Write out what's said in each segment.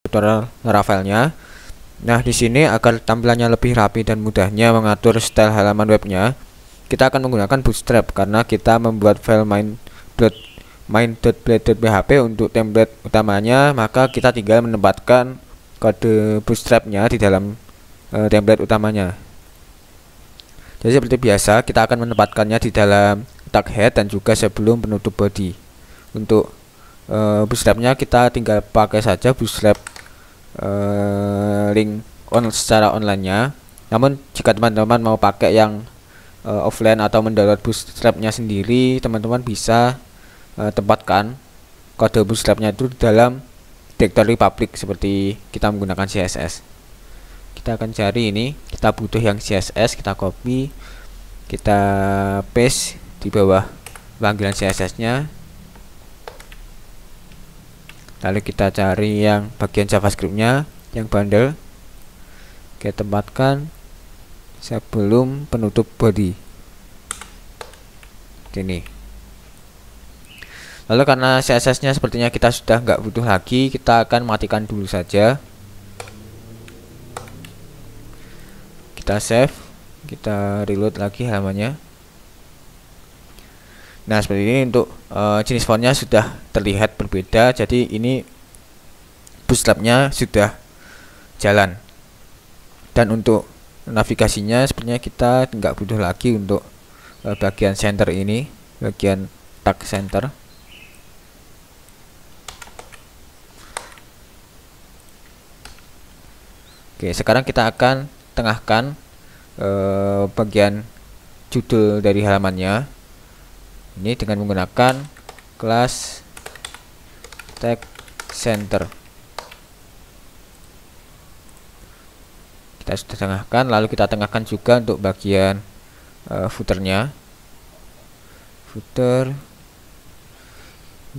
tutorial Laravelnya. Nah, di sini agar tampilannya lebih rapi dan mudahnya mengatur style halaman webnya, kita akan menggunakan Bootstrap karena kita membuat file main.blade.php untuk template utamanya, maka kita tinggal menempatkan kode Bootstrapnya di dalam template utamanya. Jadi seperti biasa, kita akan menempatkannya di dalam tag head dan juga sebelum penutup body. Untuk Bootstrapnya kita tinggal pakai saja Bootstrap link secara online-nya. Namun jika teman-teman mau pakai yang offline atau mendownload Bootstrapnya sendiri, teman-teman bisa tempatkan kode Bootstrapnya itu di dalam directory public seperti kita menggunakan CSS. Kita akan cari ini, kita butuh yang CSS, kita copy, kita paste di bawah panggilan CSS-nya. Lalu kita cari yang bagian JavaScript-nya, yang bundle, kita tempatkan sebelum penutup body. Ini. Lalu karena CSS-nya sepertinya kita sudah nggak butuh lagi, kita akan matikan dulu saja. Kita save, kita reload lagi halamannya. Nah, seperti ini untuk jenis fontnya sudah terlihat berbeda. Jadi ini Bootstrapnya sudah jalan. Dan untuk navigasinya sepertinya kita nggak butuh lagi untuk bagian center ini, bagian tag center. Oke, sekarang kita akan tengahkan bagian judul dari halamannya ini dengan menggunakan kelas tag center. Kita sudah tengahkan, lalu kita tengahkan juga untuk bagian footernya.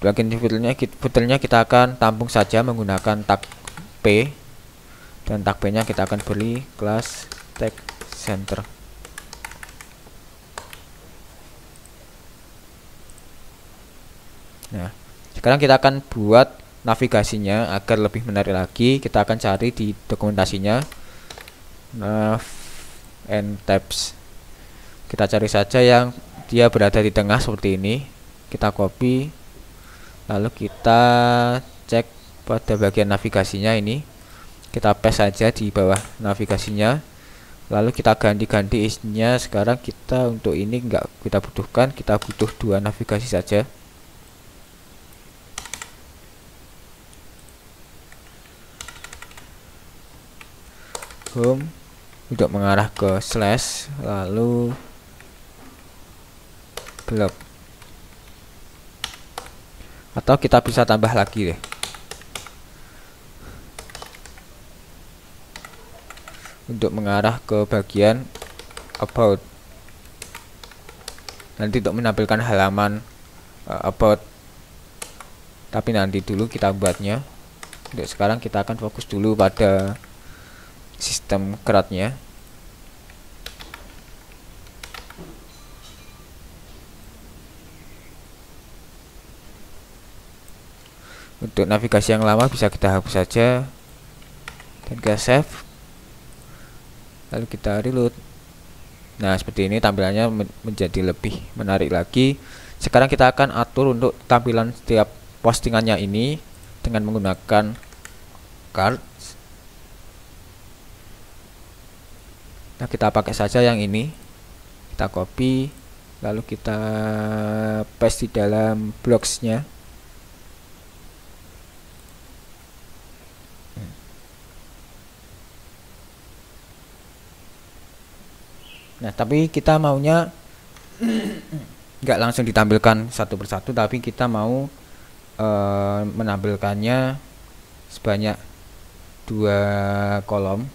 Bagian footernya kita akan tampung saja menggunakan tag P, dan tag P nya kita akan beri kelas tag center. Nah, sekarang kita akan buat navigasinya agar lebih menarik lagi. Kita akan cari di dokumentasinya nav and tabs. Kita cari saja yang dia berada di tengah seperti ini. Kita copy, lalu kita cek pada bagian navigasinya ini. Kita paste saja di bawah navigasinya, lalu kita ganti-ganti isinya. Sekarang kita untuk ini enggak kita butuhkan, kita butuh 2 navigasi saja. Home untuk mengarah ke slash, lalu blog, atau kita bisa tambah lagi deh untuk mengarah ke bagian about, nanti untuk menampilkan halaman about, tapi nanti dulu kita buatnya. Untuk sekarang kita akan fokus dulu pada sistem CRUD-nya. Untuk navigasi yang lama bisa kita hapus saja dan kita save, lalu kita reload. Nah, seperti ini tampilannya menjadi lebih menarik lagi. Sekarang kita akan atur untuk tampilan setiap postingannya ini dengan menggunakan cards. Nah, kita pakai saja yang ini, kita copy, lalu kita paste di dalam blocks-nya. Nah, tapi kita maunya nggak langsung ditampilkan satu persatu, tapi kita mau menampilkannya sebanyak 2 kolom.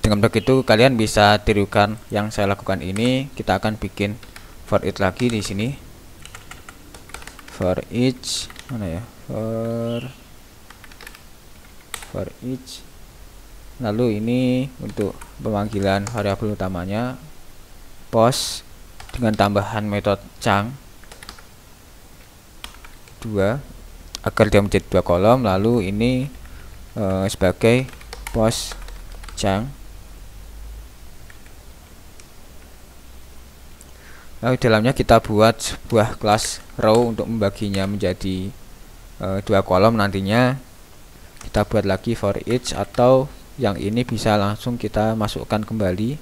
Dengan begitu kalian bisa tirukan yang saya lakukan ini. Kita akan bikin for each lagi di sini. For each mana ya? For each. Lalu ini untuk pemanggilan variabel utamanya post dengan tambahan metode chunk. 2 agar dia menjadi 2 kolom. Lalu ini sebagai post chunk. Lalu dalamnya kita buat sebuah kelas row untuk membaginya menjadi 2 kolom. Nantinya kita buat lagi for each, atau yang ini bisa langsung kita masukkan kembali.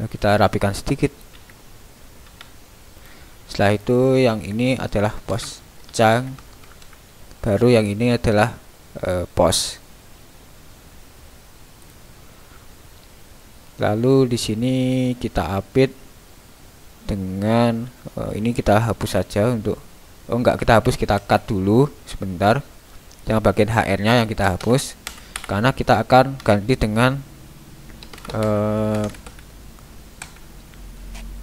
Nah, kita rapikan sedikit. Setelah itu yang ini adalah post chunk, baru yang ini adalah post. Lalu di sini kita update dengan ini kita hapus saja untuk enggak kita hapus, kita cut dulu sebentar yang bagian HR-nya yang kita hapus, karena kita akan ganti dengan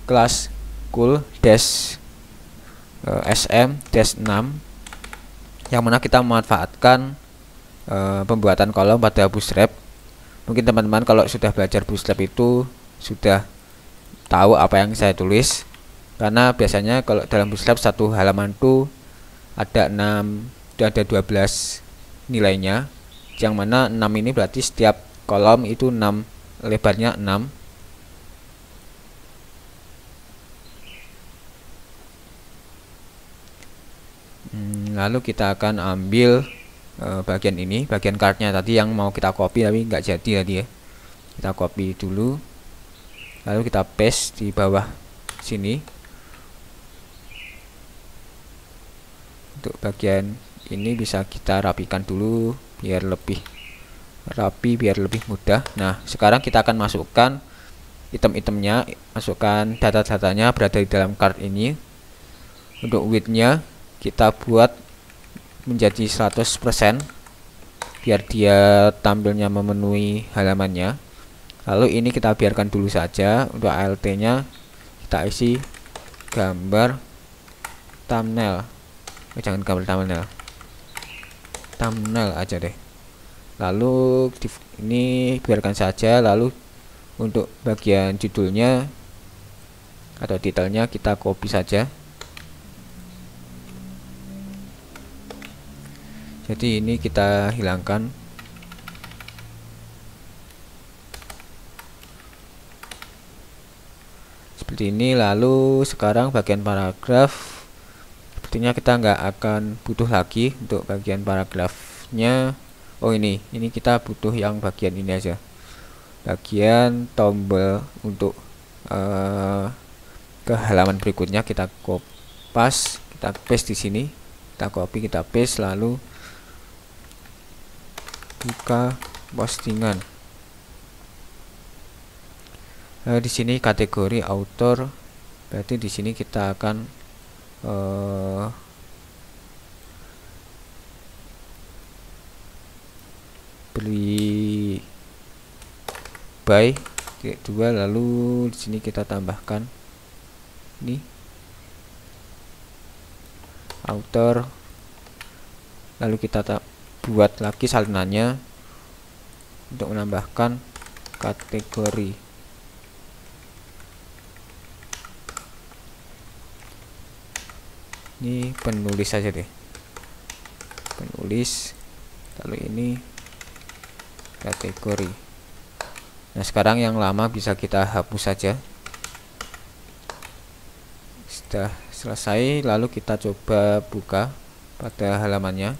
kelas cool dash sm-6 yang mana kita memanfaatkan pembuatan kolom pada bootstrap. Mungkin teman-teman kalau sudah belajar bootstrap itu sudah tahu apa yang saya tulis, karena biasanya kalau dalam bootstrap satu halaman itu ada 6 dan ada 12 nilainya, yang mana 6 ini berarti setiap kolom itu 6, lebarnya 6. Lalu kita akan ambil bagian ini, bagian cardnya tadi yang mau kita copy tapi nggak jadi tadi ya. Kita copy dulu, lalu kita paste di bawah sini. Untuk bagian ini bisa kita rapikan dulu biar lebih rapi, biar lebih mudah. Nah, sekarang kita akan masukkan item-itemnya, masukkan data-datanya berada di dalam card ini. Untuk width-nya kita buat menjadi 100% biar dia tampilnya memenuhi halamannya. Lalu ini kita biarkan dulu saja. Untuk alt-nya kita isi gambar thumbnail. Jangan gambar thumbnail, thumbnail aja deh. Lalu ini biarkan saja. Lalu untuk bagian judulnya atau titelnya kita copy saja. Jadi ini kita hilangkan. Seperti ini. Lalu sekarang bagian paragraf, sepertinya kita nggak akan butuh lagi untuk bagian paragrafnya. Oh, ini kita butuh yang bagian ini aja, bagian tombol untuk ke halaman berikutnya. Kita kopas, kita paste di sini, kita copy, kita paste, lalu buka postingan. Di sini kategori author, berarti di sini kita akan beli by 2, lalu di sini kita tambahkan ini author, lalu kita buat lagi salinannya untuk menambahkan kategori. Ini penulis saja deh, penulis, lalu ini kategori. Nah, sekarang yang lama bisa kita hapus saja. Sudah selesai, lalu kita coba buka pada halamannya.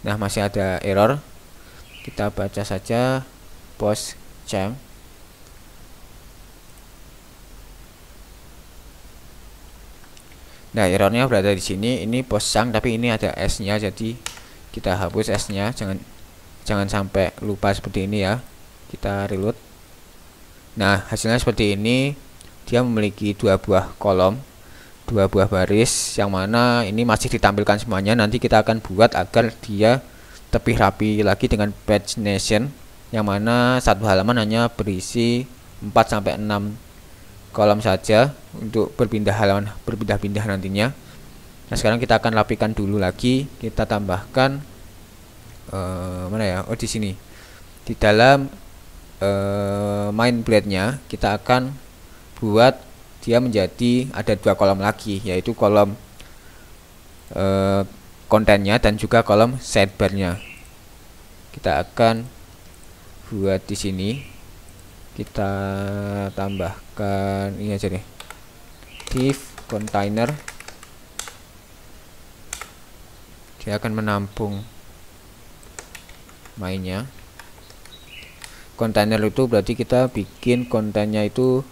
Nah, masih ada error. Kita baca saja post chunk. Nah, errornya berada di sini. Ini post chunk tapi ini ada s-nya, jadi kita hapus s-nya. Jangan sampai lupa seperti ini ya. Kita reload. Nah, hasilnya seperti ini. Dia memiliki 2 buah kolom, 2 buah baris, yang mana ini masih ditampilkan semuanya. Nanti kita akan buat agar dia lebih rapi lagi dengan pagination, yang mana satu halaman hanya berisi 4-6 kolom saja untuk berpindah-pindah nantinya. Nah, sekarang kita akan rapikan dulu lagi. Kita tambahkan mana ya? Oh, di sini Di dalam main blade-nya kita akan buat dia menjadi ada dua kolom lagi, yaitu kolom kontennya dan juga kolom sidebar-nya. Kita akan buat di sini, kita tambahkan ini aja deh, div container. Dia akan menampung mainnya. Kontainer itu berarti kita bikin kontennya itu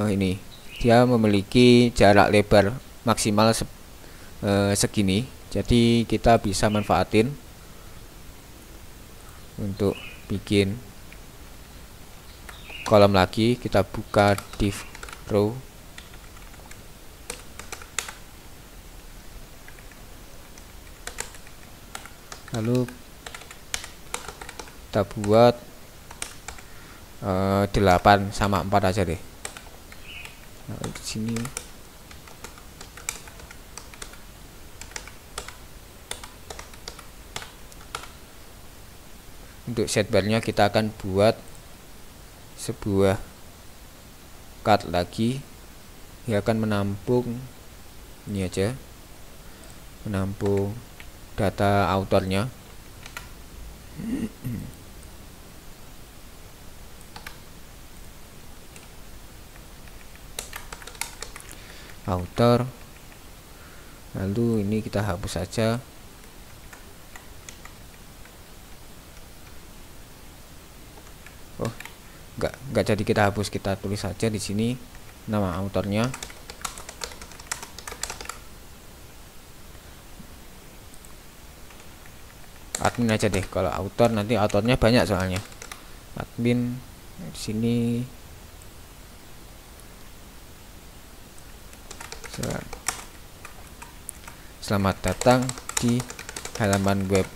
ini, dia memiliki jarak lebar maksimal segini, jadi kita bisa manfaatin untuk bikin kolom lagi. Kita buka div row, lalu kita buat 8 sama 4 aja deh. Nah, di sini untuk sidebarnya kita akan buat sebuah cut lagi, dia akan menampung ini aja, menampung data autornya. Author, lalu ini kita hapus saja. Oh, enggak jadi kita hapus, kita tulis saja di sini nama autornya. Admin aja deh, kalau author nanti autornya banyak soalnya. Admin di sini. Selamat datang di halaman web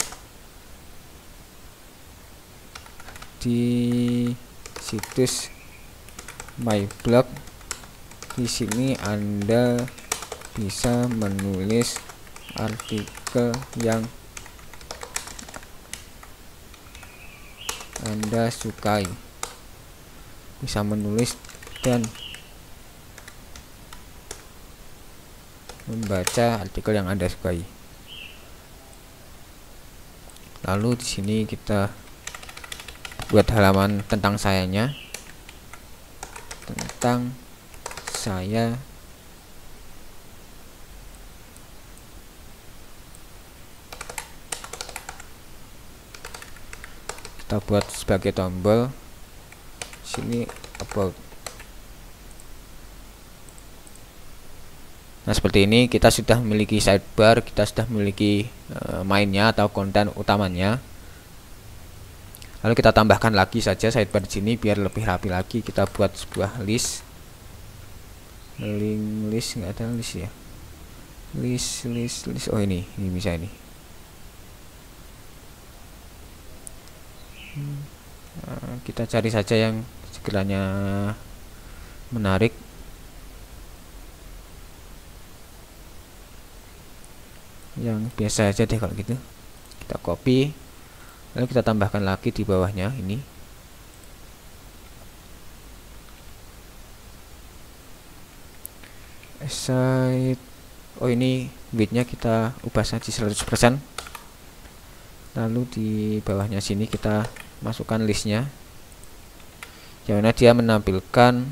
di situs my blog. Di sini Anda bisa menulis artikel yang Anda sukai, bisa menulis dan membaca artikel yang Anda sukai. Lalu di sini kita buat halaman tentang sayanya, tentang saya. Kita buat sebagai tombol sini about. Nah, seperti ini kita sudah memiliki sidebar, kita sudah memiliki mainnya atau konten utamanya. Lalu kita tambahkan lagi saja sidebar di sini biar lebih rapi lagi. Kita buat sebuah list, list nggak ada list ya, list. Oh ini bisa ini. Nah, kita cari saja yang sekiranya menarik. Yang biasa aja deh kalau gitu. Kita copy, lalu kita tambahkan lagi di bawahnya ini. Aside, oh ini widthnya kita ubah saja 100%. Lalu di bawahnya sini kita masukkan listnya, yang mana dia menampilkan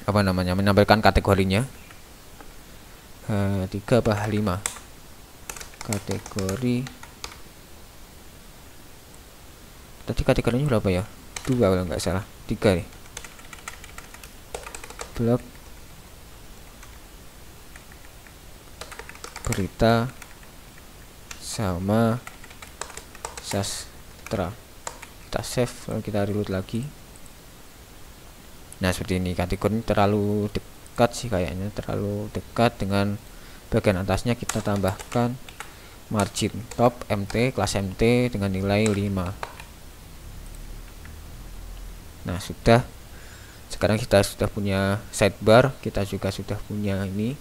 menampilkan kategorinya. 3 apa 5 kategori. Tadi kategorinya berapa ya? 2 kalau nggak salah, 3 nih. Blog, berita, sama sastra. Kita save, lalu kita reload lagi. Nah, seperti ini. Kategori terlalu dekat sih kayaknya, terlalu dekat dengan bagian atasnya. Kita tambahkan margin top MT, kelas MT dengan nilai 5. Nah, sudah. Sekarang kita sudah punya sidebar, kita juga sudah punya ini.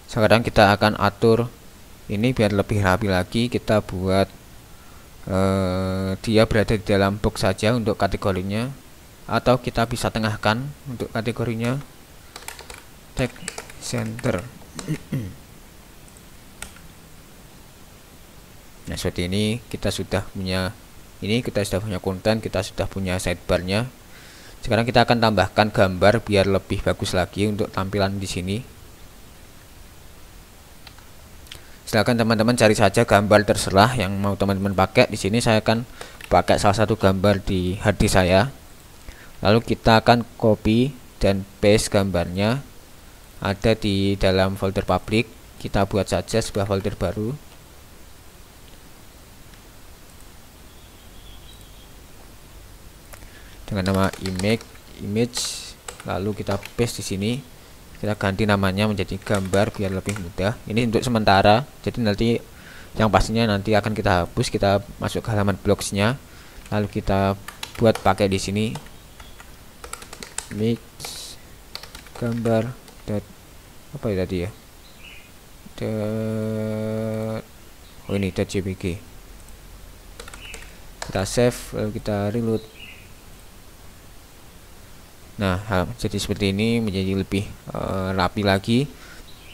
Sekarang kita akan atur ini biar lebih rapi lagi. Kita buat dia berada di dalam box saja untuk kategorinya, atau kita bisa tengahkan untuk kategorinya tag center. Nah, seperti ini kita sudah punya konten, kita sudah punya sidebarnya. Sekarang kita akan tambahkan gambar biar lebih bagus lagi untuk tampilan di sini. Silakan teman-teman cari saja gambar terserah yang mau teman-teman pakai. Di sini saya akan pakai salah satu gambar di hard disk saya. Lalu kita akan copy dan paste gambarnya, ada di dalam folder public. Kita buat saja sebuah folder baru dengan nama image, lalu kita paste di sini. Kita ganti namanya menjadi gambar biar lebih mudah. Ini untuk sementara, jadi nanti yang pastinya nanti akan kita hapus. Kita masuk ke halaman blogsnya, lalu kita buat pakai di sini mix gambar apa ya tadi ya, oh ini .jpg. Kita save, lalu kita reload. Nah, jadi seperti ini, menjadi lebih rapi lagi.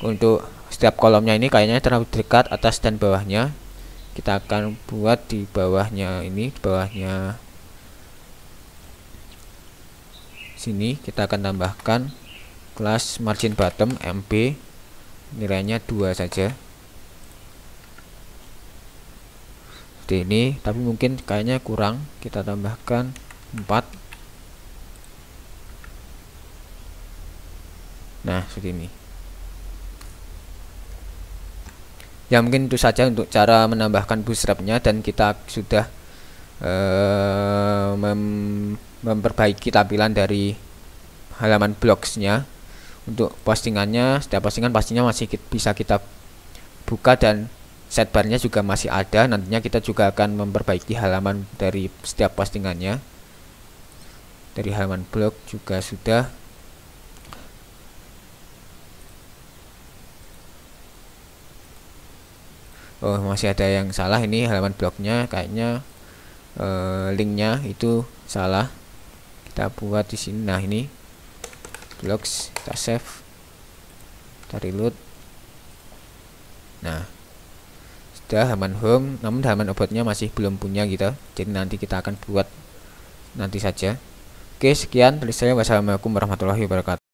Untuk setiap kolomnya ini kayaknya terlalu dekat atas dan bawahnya. Kita akan buat di bawahnya ini, di bawahnya sini kita akan tambahkan kelas margin bottom MB, nilainya 2 saja. Seperti ini, tapi mungkin kayaknya kurang, kita tambahkan 4. Nah, seperti ini. Ya, mungkin itu saja untuk cara menambahkan bootstrapnya, dan kita sudah memperbaiki tampilan dari halaman blogsnya. Untuk postingannya, setiap postingan pastinya masih bisa kita buka, dan sidebarnya juga masih ada. Nantinya kita juga akan memperbaiki halaman dari setiap postingannya. Dari halaman blog juga sudah. Oh, masih ada yang salah. Ini halaman blognya kayaknya linknya itu salah. Kita buat di sini. Nah, ini blogs, kita save, kita reload. Nah, sudah halaman home, namun halaman obatnya masih belum punya gitu. Jadi nanti kita akan buat nanti saja. Oke, sekian dari saya. Wassalamualaikum warahmatullahi wabarakatuh.